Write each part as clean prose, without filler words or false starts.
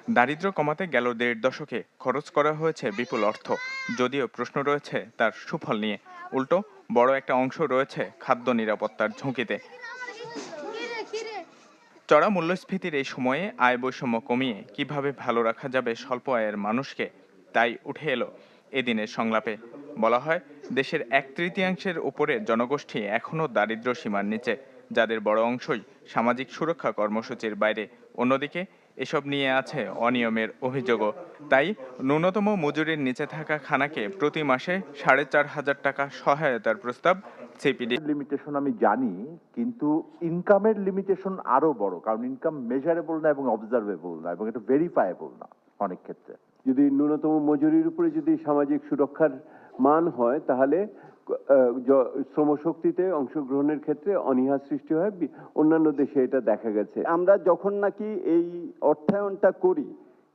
দারিদ্র্য কমাতে গেল ১.৫ দশকে খরচ করা হয়েছে বিপুল অর্থ, যদিও প্রশ্ন রয়েছে তার সুফল নিয়ে। উল্টো বড় একটা অংশ রয়েছে খাদ্য নিরাপত্তার ঝুঁকিতে। চড়া মূল্যস্ফীতির এই সময়ে আয় বৈষম্য কমিয়ে কিভাবে ভালো রাখা যাবে স্বল্প আয়ের মানুষকে, তাই উঠে এলো এদিনের সংলাপে। বলা হয়, দেশের ১/৩ উপরে জনগোষ্ঠী এখনও দারিদ্র্য সীমার নিচে, যাদের বড় অংশই সামাজিক সুরক্ষা কর্মসূচির বাইরে। অন্যদিকে এসব নিয়ে আছে অনিয়মের অভিযোগও। তাই ন্যূনতম মজুরির নিচে থাকা খানাকে প্রতি মাসে ৪,৫০০ টাকা সহায়তার প্রস্তাব সিপিডি। লিমিটেশন আমি জানি, কিন্তু ইনকামের লিমিটেশন আরো বড়, কারণ ইনকাম মেজারেবল না এবং অবজারভেবল না এবং এটা ভেরিফায়েবল না অনেক ক্ষেত্রে। যদি ন্যূনতম মজুরির উপরে যদি সামাজিক সুরক্ষার মান হয়, তাহলে শ্রমশক্তিতে অংশগ্রহণের ক্ষেত্রে অনীহা সৃষ্টি হয়। অন্যান্য দেশে এটা দেখা গেছে। আমরা যখন নাকি এই অর্থায়নটা করি,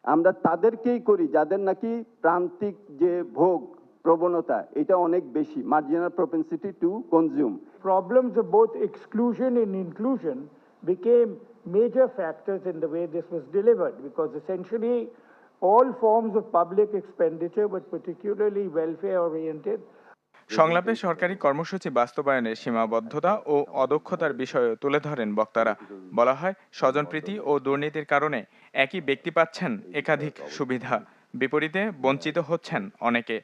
আমরা তাদেরকেই করি যাদের নাকি প্রান্তিক যে ভোগ প্রবণতা এটা অনেক বেশি, marginal propensity to consume. Problems of both exclusion and inclusion became major factors in the way this was delivered, because essentially all forms of public expenditure, but particularly welfare oriented. সংলাপে সরকারি কর্মসূচি বাস্তবায়নের সীমাবদ্ধতা ও অদক্ষতার বিষয়ও তুলে ধরেন বক্তারা। বলা হয়, স্বজনপ্রীতি ও দুর্নীতির কারণে একই ব্যক্তি পাচ্ছেন একাধিক সুবিধা, বিপরীতে বঞ্চিত হচ্ছেন অনেকে।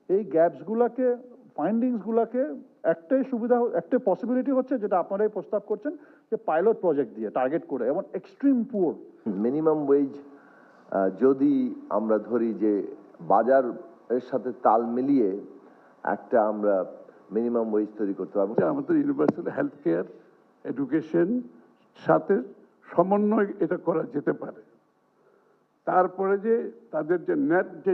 এই গ্যাপসগুলোকে, ফাইন্ডিংসগুলোকে একটাই সুবিধা, একটাই পসিবিলিটি হচ্ছে যেটা আপনারাই প্রস্তাব করছেন, যে পাইলট প্রজেক্ট দিয়ে টার্গেট করে এবং এক্সট্রিম পুয়ার। মিনিমাম ওয়েজ যদি আমরা ধরি যে বাজার এর সাথে তাল মিলিয়ে একটা আমরা মিনিমাম ওয়েজ তৈরি করতে পারবো। আমাদের ইউনিভার্সাল হেলথ কেয়ার, এডুকেশন সাথে সমন্বয় এটা করা যেতে পারে। তারপরে যে তাদের যে নেট যে